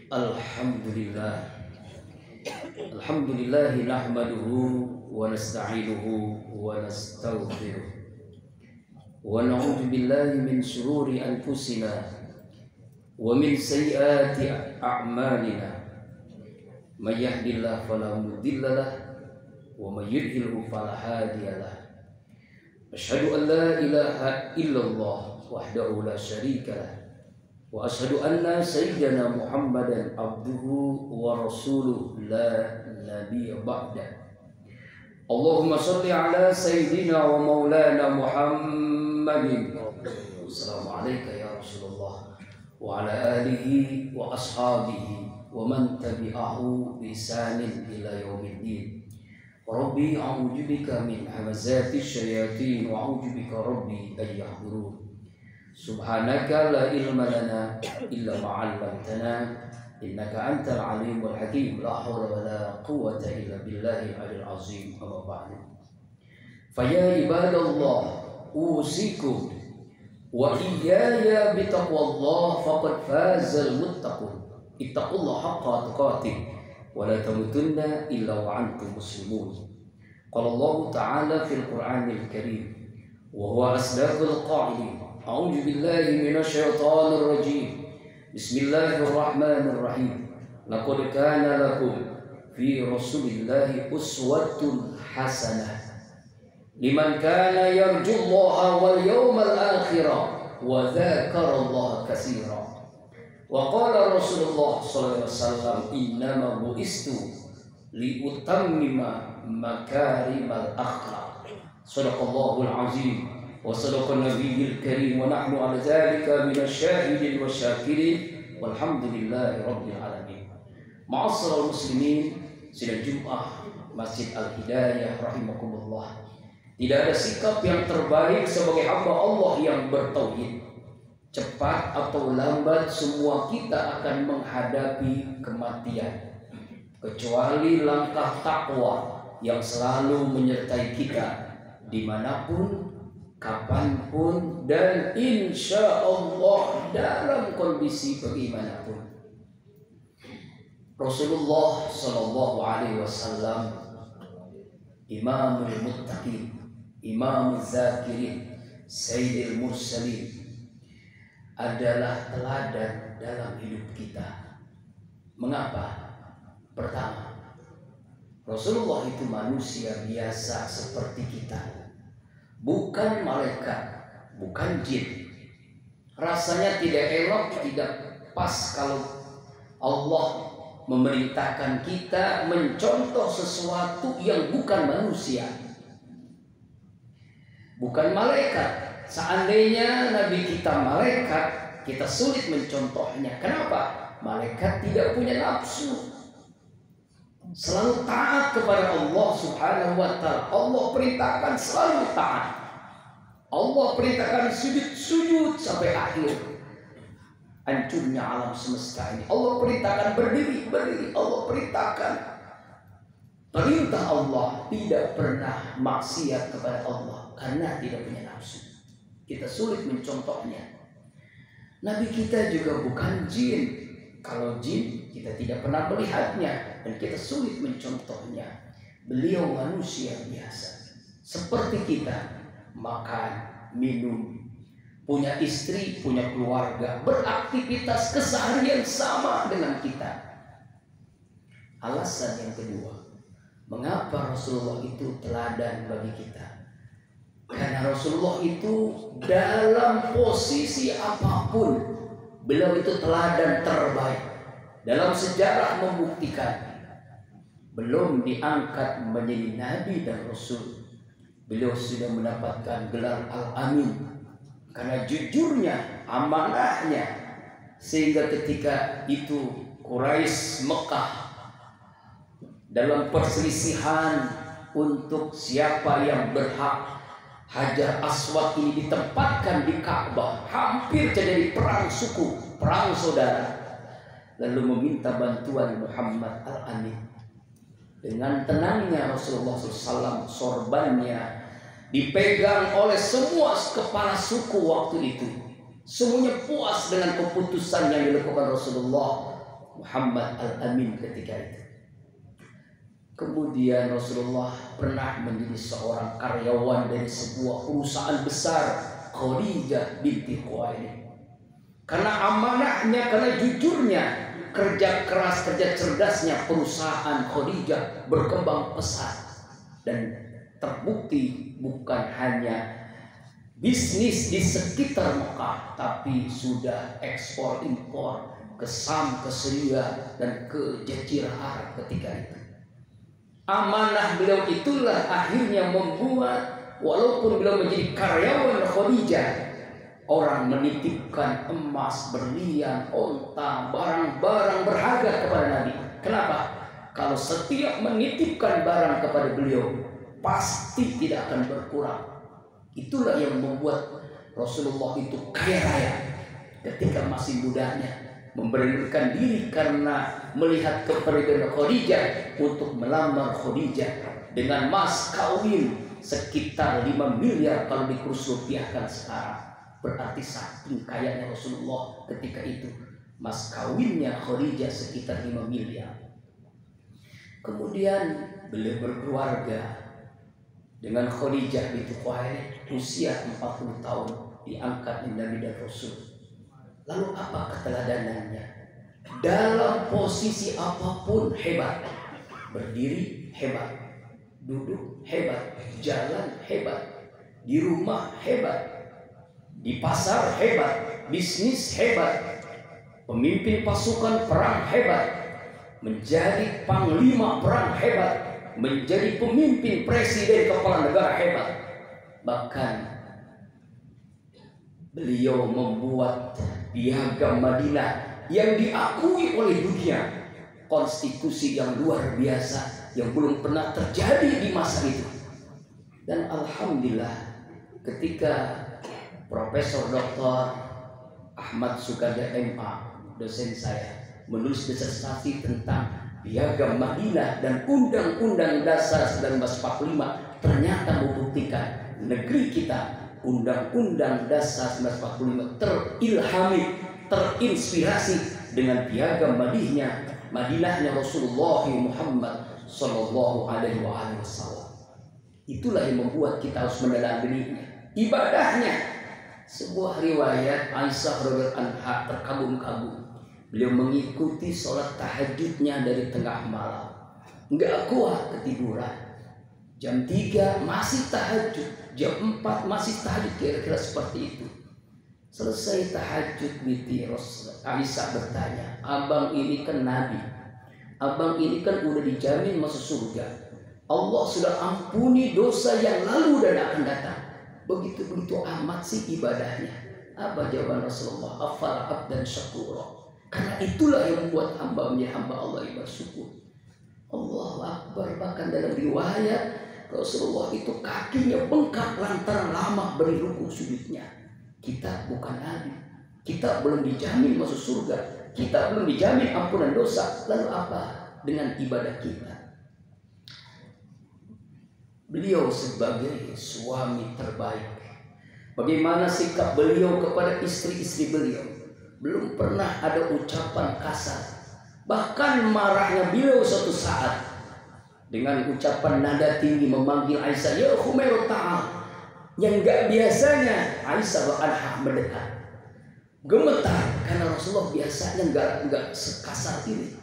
Alhamdulillah. Alhamdulillah nahmaduhu wa nasta'inuhu wa nastaghfiruh wa na'udzu billahi min shururi anfusina wa min sayyiati a'malina. May yahdihillahu fala mudilla lahu wa may yudlilhu fala hadiya lahu. Asyhadu an la ilaha illallah wahdahu la syarika lahu wa asyhadu anna sayyidana Muhammadan abduhu wa rasuluh la nabiyya ba'da. Allahumma shalli ala sayyidina wa maulana Muhammadin. Assalamu alayka ya Rasulullah wa ala alihi wa ashabihi wa man tabi'ahu bi ihsanin ila yaumiddin. Rabbi a'udzu bika min hamazati syayatin wa a'udzu bika rabbi ay yahdurun. Subhanaka la ilma lana illa ma 'allamtana innaka antal alimul hakim. La haula wala quwwata illa billahil aliyil azim. Amma ba'du. Fa ya ibadallah usikum wa iyaya bi taqwallah faqad fazal muttaqun. Ittaqullaha haqqa tuqatih wa la tamutunna illa wa antum muslimun. Qala Allah ta'ala fil Qur'anil Karim wa huwa asdaqul qa'ilin. A'udzu billahi minasy syaithanir rajim. Bismillahirrahmanirrahim. Laqad kana lakum fi Rasulillahi uswatun hasanah liman kana yarjullaha wal yawmal akhir wa dzakarallaha katsiran. Wa qala Rasulullah sallallahu alaihi wasallam innama bu'istu li utammima makarimal akhlaq. Shadaqallahul azim wa sadaqan nabiyil karim wa nahnu ala dzalika minasyahidin wasyakirin walhamdulillahi rabbil alamin. Ma'asyiral muslimin, sidang Jumat Masjid Al-Hidayah rahimakumullah. Tidak ada sikap yang terbaik sebagai hamba Allah yang bertauhid. Cepat atau lambat semua kita akan menghadapi kematian, kecuali langkah takwa yang selalu menyertai kita dimanapun, kapanpun, dan insya Allah dalam kondisi bagaimanapun. Rasulullah Sallallahu Alaihi Wasallam, Imamul Muttaqin, Imamul Zakirin, Sayyidil Mursalin, adalah teladan dalam hidup kita. Mengapa? Pertama, Rasulullah itu manusia biasa seperti kita, bukan malaikat, bukan jin. Rasanya tidak elok, tidak pas kalau Allah memerintahkan kita mencontoh sesuatu yang bukan manusia, bukan malaikat. Seandainya Nabi kita malaikat, kita sulit mencontohnya. Kenapa? Malaikat tidak punya nafsu, selalu taat kepada Allah Subhanahu wa ta'ala. Allah perintahkan selalu taat. Allah perintahkan sujud sampai akhir hancurnya alam semesta ini. Allah perintahkan berdiri. Allah perintahkan. Perintah Allah tidak pernah maksiat kepada Allah karena tidak punya nafsu. Kita sulit mencontohnya. Nabi kita juga bukan jin. Kalau jin kita tidak pernah melihatnya dan kita sulit mencontohnya. Beliau manusia biasa seperti kita, makan, minum, punya istri, punya keluarga, beraktivitas keseharian sama dengan kita. Alasan yang kedua, mengapa Rasulullah itu teladan bagi kita? Karena Rasulullah itu dalam posisi apapun, beliau itu teladan terbaik. Dalam sejarah membuktikan, belum diangkat menjadi Nabi dan Rasul, beliau sudah mendapatkan gelar Al-Amin. Karena jujurnya, amanahnya, sehingga ketika itu Quraisy Mekah dalam perselisihan untuk siapa yang berhak Hajar Aswad ini ditempatkan di Ka'bah, hampir terjadi perang suku, perang saudara. Lalu meminta bantuan Muhammad Al-Amin. Dengan tenangnya Rasulullah SAW, sorbannya dipegang oleh semua kepala suku waktu itu. Semuanya puas dengan keputusan yang dilakukan Rasulullah. Muhammad Al-Amin ketika itu. Kemudian Rasulullah pernah menjadi seorang karyawan dari sebuah perusahaan besar, Khadijah binti Khuwailid. Karena amanahnya, karena jujurnya, kerja keras, kerja cerdasnya, perusahaan Khadijah berkembang pesat. Dan terbukti bukan hanya bisnis di sekitar Mekah, tapi sudah ekspor impor ke Sam, ke Syria, dan ke Jazirah Arab ketika itu. Amanah beliau itulah akhirnya membuat, walaupun beliau menjadi karyawan Khadijah, orang menitipkan emas, berlian, onta, barang-barang berharga kepada Nabi. Kenapa? Kalau setiap menitipkan barang kepada beliau, pasti tidak akan berkurang. Itulah yang membuat Rasulullah itu kaya raya ketika masih mudanya, memberanikan diri karena melihat kepribadian Khadijah untuk melamar Khadijah dengan mas kawin sekitar 5 miliar kalau dikurs rupiahkan sekarang. Berarti saking kayanya Rasulullah ketika itu, mas kawinnya Khadijah sekitar 5 miliar. Kemudian beliau berkeluarga dengan Khadijah binti Khuwailid, usia 40 tahun diangkat Nabi dan Rasul. Lalu apa keteladanannya? Dalam posisi apapun hebat. Berdiri hebat, duduk hebat, jalan hebat, di rumah hebat, di pasar hebat, bisnis hebat, pemimpin pasukan perang hebat, menjadi panglima perang hebat, menjadi pemimpin presiden kepala negara hebat. Bahkan beliau membuat piagam Madinah yang diakui oleh dunia, konstitusi yang luar biasa yang belum pernah terjadi di masa itu. Dan alhamdulillah ketika Profesor Dr. Ahmad Sukaja MA, dosen saya, menulis disertasi tentang piagam Madinah dan Undang-Undang Dasar 1945, ternyata membuktikan negeri kita, Undang-Undang Dasar 1945 terilhami, terinspirasi dengan piagam Madinahnya Rasulullah Muhammad Sallallahu Alaihi Wasallam. Itulah yang membuat kita harus mendalaminya. Ibadahnya, sebuah riwayat Aisyah radhiyallahu anha terkagum-kagum. Beliau mengikuti sholat tahajudnya dari tengah malam, nggak kuat ketiduran. Jam 3 masih tahajud, jam 4 masih tahajud, kira-kira seperti itu. Selesai tahajud binti Aisyah bertanya, abang ini kan Nabi, abang ini kan udah dijamin masuk surga, Allah sudah ampuni dosa yang lalu dan akan datang. Begitu amat sih ibadahnya. Apa jawaban Rasulullah? Afala abdan syakura. Karena itulah yang membuat hamba menjadi hamba Allah yang bersyukur. Allahu Akbar. Bahkan dalam riwayat Rasulullah itu kakinya bengkak lantaran lama beri rukuk sujudnya. Kita bukan Nabi, kita belum dijamin masuk surga, kita belum dijamin ampunan dosa. Lalu apa dengan ibadah kita? Beliau sebagai suami terbaik, bagaimana sikap beliau kepada istri-istri beliau? Belum pernah ada ucapan kasar. Bahkan marahnya beliau suatu saat dengan ucapan nada tinggi memanggil Aisyah, ya Khumairah ta'al. Yang gak biasanya Aisyah radhiyallahu mendekat, gemetar karena Rasulullah biasanya gak sekasar ini.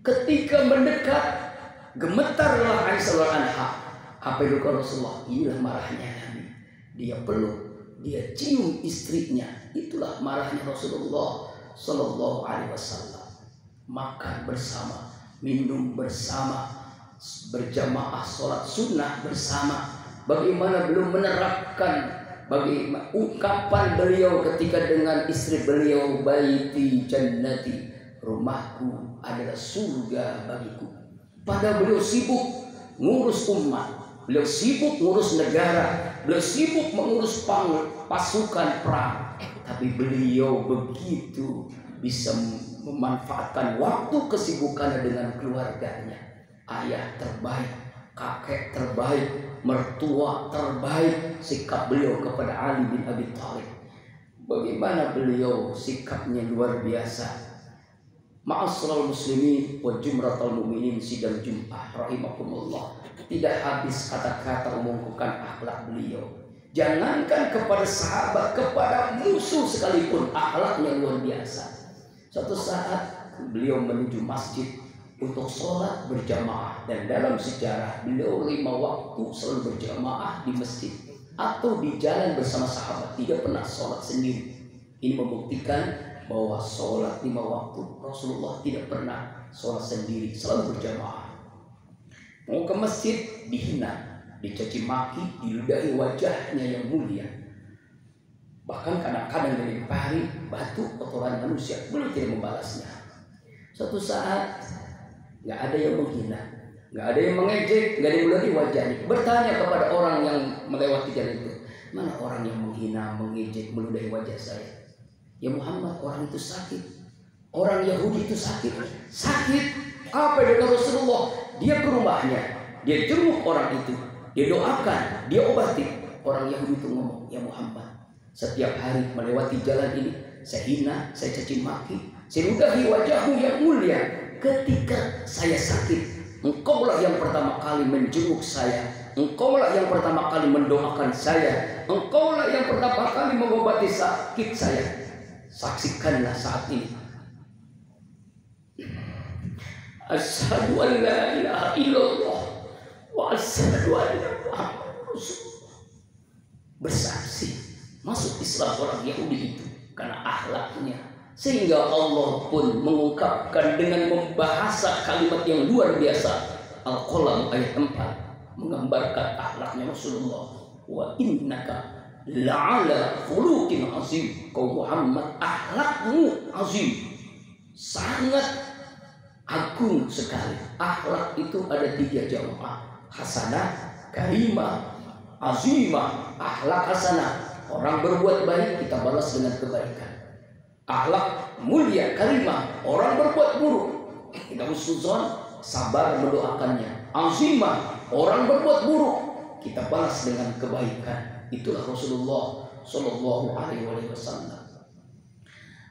Ketika mendekat, gemetarlah Aisyah radhiyallahu. Apa yang dilakukan Rasulullah? Inilah marahnya Nabi. Dia peluk, dia cium istrinya. Itulah marahnya Rasulullah Sallallahu Alaihi Wasallam. Makan bersama, minum bersama, berjamaah sholat sunnah bersama. Bagaimana belum menerapkan bagaimana ungkapan beliau ketika dengan istri beliau, baiti jannati, rumahku adalah surga bagiku. Padahal beliau sibuk ngurus umat, beliau sibuk ngurus negara, beliau sibuk mengurus pasukan perang. Tapi beliau begitu bisa memanfaatkan waktu kesibukannya dengan keluarganya. Ayah terbaik, kakek terbaik, mertua terbaik, sikap beliau kepada Ali bin Abi Thalib. Bagaimana beliau sikapnya luar biasa. Ma'asyiral muslimin wa jumratal mu'minin sidang Jumat rahimakumullah. Tidak habis kata-kata mengungkapkan akhlak beliau. Jangankan kepada sahabat, kepada musuh sekalipun akhlaknya luar biasa. Suatu saat beliau menuju masjid untuk sholat berjamaah, dan dalam sejarah beliau 5 waktu selalu berjamaah di masjid atau di jalan bersama sahabat, tidak pernah sholat sendiri. Ini membuktikan bahwa sholat 5 waktu Rasulullah tidak pernah sholat sendiri, selalu berjamaah. Mau ke masjid dihina, dicaci maki, diludahi wajahnya yang mulia, bahkan kadang-kadang dilempari batu kotoran manusia, beliau tidak membalasnya. Suatu saat nggak ada yang menghina, nggak ada yang mengejek, nggak ada yang meludahi wajahnya. Bertanya kepada orang yang melewati jalan itu, mana orang yang menghina, mengejek, meludahi wajah saya? Ya Muhammad, orang itu sakit. Orang Yahudi itu sakit. Sakit. Apa yang kata Rasulullah? Dia ke rumahnya, dia jenguk orang itu, dia doakan, dia obati. Orang Yahudi itu ngomong, ya Muhammad, setiap hari melewati jalan ini, saya hina, saya caci maki, saya ludahi wajahmu yang mulia. Ketika saya sakit, engkaulah yang pertama kali menjenguk saya, engkaulah yang pertama kali mendoakan saya, engkaulah yang pertama kali mengobati sakit saya. Saksikanlah saat ini. Asyhadu an la ilaha illallah wa asyhadu anna Muhammadar Rasulullah. Bersaksi masuk Islam orang Yahudi itu karena akhlaknya, sehingga Allah pun mengungkapkan dengan membahasa kalimat yang luar biasa. Al-Qalam ayat 4 menggambarkan akhlaknya Rasulullah. Wa innaka la'ala khuluqin azim. Kau Muhammad, akhlakmu azim, sangat agung sekali. Akhlak itu ada 3 jamaah: hasanah, karimah, azimah. Akhlak hasanah, orang berbuat baik kita balas dengan kebaikan. Akhlak mulia, karimah, orang berbuat buruk kita husnuzon, sabar mendoakannya. Azimah, orang berbuat buruk kita balas dengan kebaikan. Itulah Rasulullah Shallallahu Alaihi Wasallam.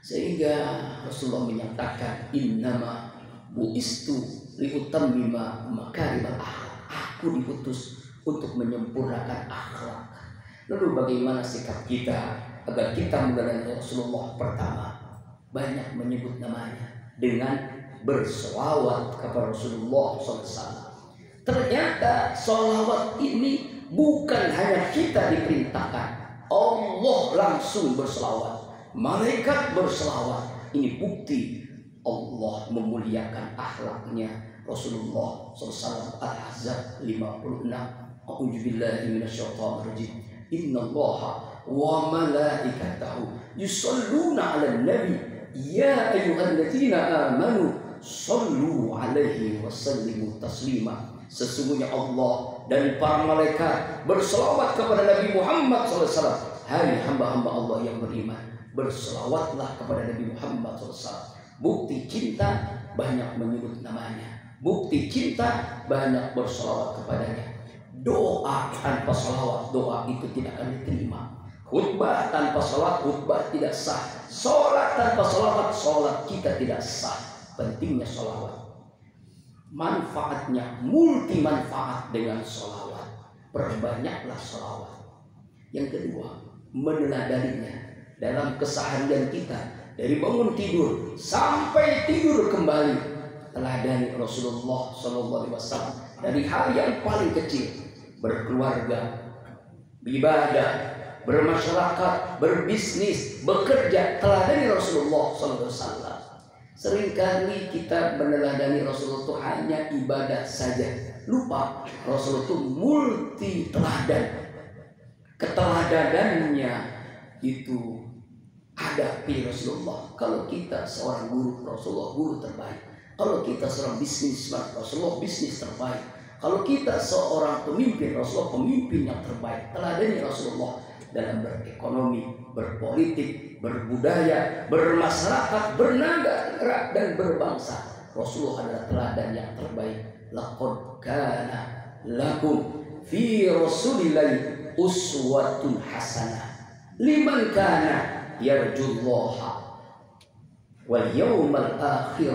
Sehingga Rasulullah menyatakan, innama bu'istu liutammima makarimal akhlak. Aku diutus untuk menyempurnakan akhlak. Lalu bagaimana sikap kita agar kita mengenal Rasulullah? Pertama, banyak menyebut namanya dengan berselawat kepada Rasulullah SAW. Ternyata selawat ini bukan hanya kita diperintahkan, Allah langsung berselawat, malaikat berselawat. Ini bukti Allah memuliakan akhlaknya Rasulullah SAW. Al-Ahzab 56. A'udzubillahi minasyaitonir rajim. Innallaha wa malaikatahu yusholluna 'alan nabi ya ayyuhalladzina amanu shallu 'alaihi wa sallimu taslima. Sesungguhnya Allah dan para malaikat berselawat kepada Nabi Muhammad SAW. Hai hamba-hamba Allah yang beriman, berselawatlah kepada Nabi Muhammad SAW. Bukti cinta, banyak menyebut namanya. Bukti cinta, banyak berselawat kepadanya. Doa tanpa selawat, doa itu tidak akan diterima. Khutbah tanpa selawat, khutbah tidak sah. Sholat tanpa selawat, sholat kita tidak sah. Pentingnya selawat, manfaatnya multi manfaat dengan sholawat. Perbanyaklah sholawat. Yang kedua, meneladaninya dalam keseharian kita, dari bangun tidur sampai tidur kembali. Teladani Rasulullah SAW dari hal yang paling kecil, berkeluarga, beribadah, bermasyarakat, berbisnis, bekerja. Teladani Rasulullah SAW. Seringkali kita meneladani Rasulullah itu hanya ibadah saja, lupa Rasulullah itu multi teladan. Keteladanannya itu hadapi Rasulullah. Kalau kita seorang guru, Rasulullah guru terbaik. Kalau kita seorang bisnisman, Rasulullah bisnis terbaik. Kalau kita seorang pemimpin, Rasulullah pemimpin yang terbaik. Teladani Rasulullah dalam berekonomi, berpolitik, berbudaya, bermasyarakat, bernegara, dan berbangsa. Rasulullah adalah teladan yang terbaik. Laqad kana lakum fi Rasulillahi uswatun hasanah liman kana yarjullaha wal yaumal akhir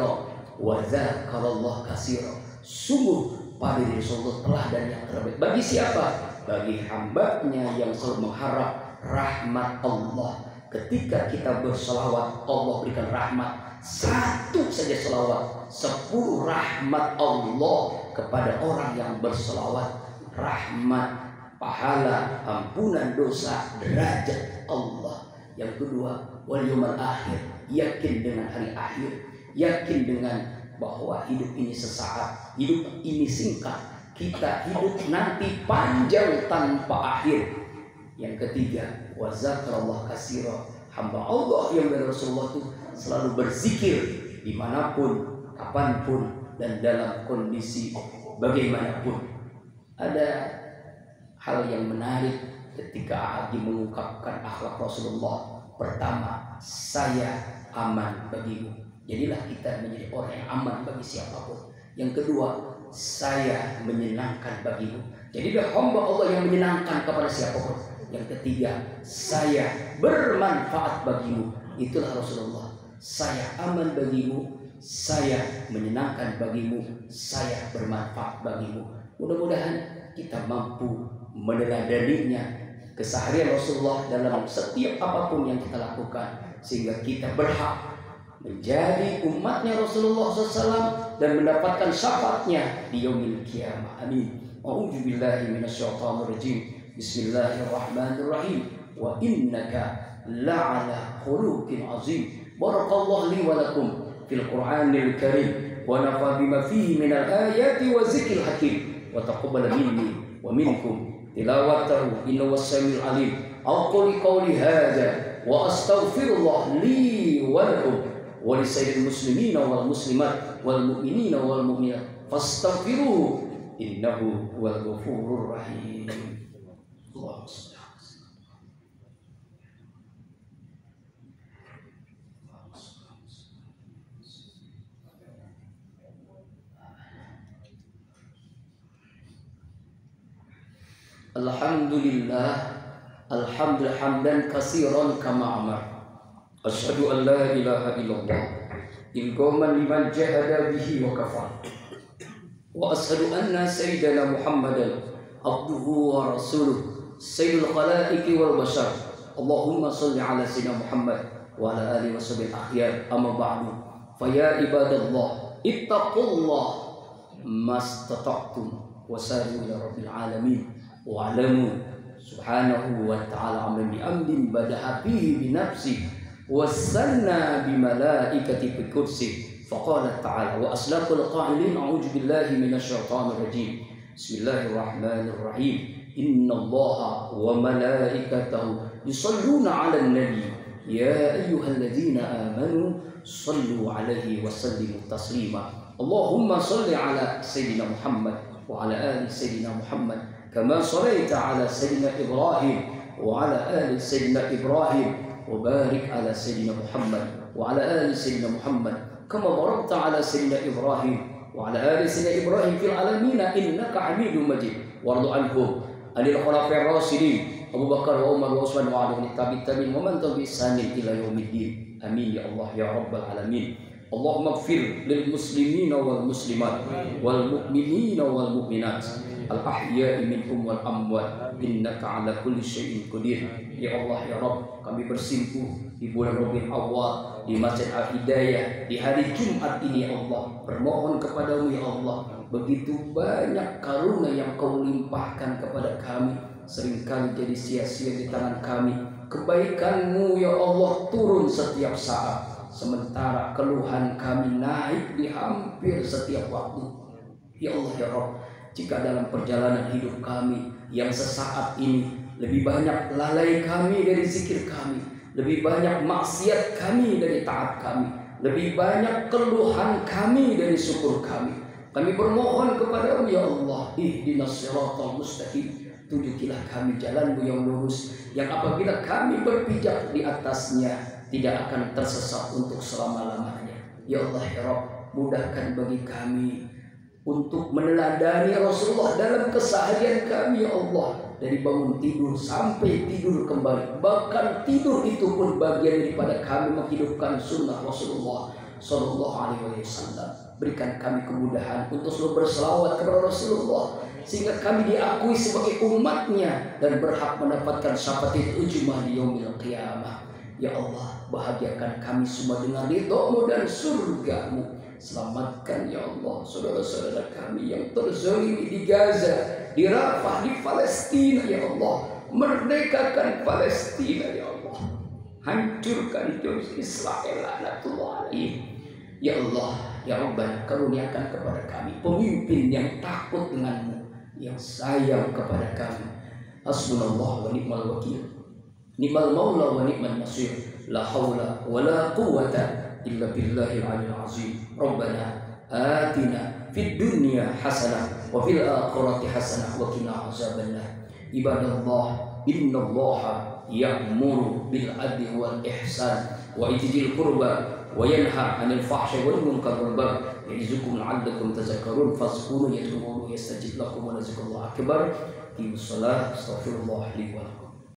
wa dzakarallaha katsira. Sungguh pada diri Rasulullah telah dan yang terbaik. Bagi siapa? Bagi hambanya yang selalu mengharap rahmat Allah. Ketika kita berselawat, Allah berikan rahmat. Satu saja selawat, 10 rahmat Allah kepada orang yang berselawat. Rahmat, pahala, ampunan dosa, derajat Allah. Yang kedua, wal yaumil akhir, yakin dengan hari akhir, yakin dengan bahwa hidup ini sesaat, hidup ini singkat, kita hidup nanti panjang tanpa akhir. Yang ketiga, wa zakarallah katsira, hamba Allah yang dari Rasulullah itu selalu berzikir dimanapun, kapanpun, dan dalam kondisi bagaimanapun. Ada hal yang menarik ketika Adi mengungkapkan akhlak Rasulullah. Pertama, saya aman bagimu. Jadilah kita menjadi orang yang aman bagi siapapun. Yang kedua, saya menyenangkan bagimu. Jadilah hamba Allah yang menyenangkan kepada siapapun. Yang ketiga, saya bermanfaat bagimu. Itulah Rasulullah. Saya aman bagimu, saya menyenangkan bagimu, saya bermanfaat bagimu. Mudah-mudahan kita mampu meneladaninya keseharian Rasulullah dalam setiap apapun yang kita lakukan, sehingga kita berhak menjadi umatnya Rasulullah SAW dan mendapatkan syafaatnya di yaumil qiyamah. Amin. A'udzubillahi minasyaitonirrajim. Bismillahirrahmanirrahim. Wa innaka la'ala khuluqin azim. Barakallahu li wa lakum fil Qur'anil Karim wa nafa bima fihi minal ayati wa zikril hakim wa taqabbal minni wa minkum tilawatahu innahu was-sami'ul alim. Aqulu qawli hadza wa astaghfirullah li wa lakum wa li sayyidil muslimin wal muslimat wal mu'minina wal mu'minat fastaghfiruhu innahu huwal ghafurur rahim. Alhamdulillah, alhamdulillah hamdan katsiran kama amar. Asyhadu an la ilaha illallah ilqaman liman jahada bihi wa kafar. Wa asyhadu anna sayyidana Muhammadan abduhu wa rasuluh sayyidul khalaiqi wal bashar. Allahumma shalli ala sayyidina Muhammad wa ala alihi washabihi akhyar. Amma ba'du. Fa ya ibadallah ittaqullah mastata'tum wa sari'u ila rabbil alamin. Wa'alamu subhanahu wa ta'ala amin bi'amdin badaha bihi binafsi wassanna bimalaikati bikursi. Faqala ta'ala wa aslaqul qa'ilin a'udzu billahi minasyaitonir rajim. Bismillahirrahmanirrahim. Innallaha wa malaikatahu yusalluna 'alan nabi ya ayyuhalladzina amanu sallu 'alaihi wa sallimu taslima. Allahumma shalli 'ala sayyidina Muhammad wa 'ala ali sayyidina Muhammad kama shallaita 'ala sayyidina Ibrahim wa 'ala ali sayyidina Ibrahim wa barik 'ala sayyidina Muhammad wa 'ala ali sayyidina Muhammad kama barakta 'ala sayyidina Ibrahim wa 'ala ali sayyidina Ibrahim fil alamin innaka Hamidum Majid. Warḍu anhum anil khulafa'ir rasyidin Abu Bakar wa Umar wa Utsman wa 'ala tabi'in wa man tabi'ahum bi ihsan ila yaumiddin. Amin ya Allah ya rabbal alamin. Allahumma ighfir lil muslimina wal muslimat wal mu'minina wal mu'minat al ahya'i minhum wal amwat innaka 'ala kulli syai'in qadir. Ya Allah ya Rabb, kami bersimpuh di bulan Rabiul Awwal di Masjid Al-Hidayah di hari Jumat ini ya Allah, bermohon kepadamu ya Allah, begitu banyak karunia yang Kau limpahkan kepada kami, seringkali jadi sia-sia di tangan kami. Kebaikan-Mu ya Allah turun setiap saat, sementara keluhan kami naik di hampir setiap waktu. Ya Allah ya Rabb, jika dalam perjalanan hidup kami yang sesaat ini lebih banyak lalai kami dari zikir kami, lebih banyak maksiat kami dari taat kami, lebih banyak keluhan kami dari syukur kami bermohon kepada-Mu ya Allah, ihdinas siratal mustaqim, tunjukilah kami jalan-Mu yang lurus, yang apabila kami berpijak di atasnya tidak akan tersesat untuk selama-lamanya. Ya Allah ya Rabb, mudahkan bagi kami untuk meneladani Rasulullah dalam keseharian kami ya Allah. dari bangun tidur sampai tidur kembali. Bahkan tidur itu pun bagian daripada kami menghidupkan sunnah Rasulullah Sallallahu Alaihi Wasallam. Berikan kami kemudahan untuk selalu berselawat kepada Rasulullah, sehingga kami diakui sebagai umatnya dan berhak mendapatkan syafaatul ujmah di yaumil qiyamah. Ya Allah, bahagiakan kami semua dengan ridha-Mu dan surga-Mu. Selamatkan ya Allah saudara-saudara kami yang terzalimi di Gaza, di Rafah, di Palestina ya Allah. Merdekakan Palestina ya Allah. Hancurkan Israel laknatullah alaih. Ya Allah, ya Rabbana, karuniakan kepada kami pemimpin yang takut denganmu, yang sayang kepada kami. Hasbunallah wa ni'mal wakil, ni'mal maula wa ni'mal nasir. La haula wa la quwwata illa billahil aliyyil azim. Rabbana atina fid dunya hasanah wa fil akhirati hasanah wa qina azabannar. Ibadallah, innallaha ya'muru bil adli wal ihsan wa itidil qurba wa yanha 'anil fahsya'i wal munkar wal baghi ya'izukum la'allakum tadhakkarun. Fazkuruni yadhkuruni yastajib lakum wa lazikullahi akbar. Astaghfirullah li wa lakum.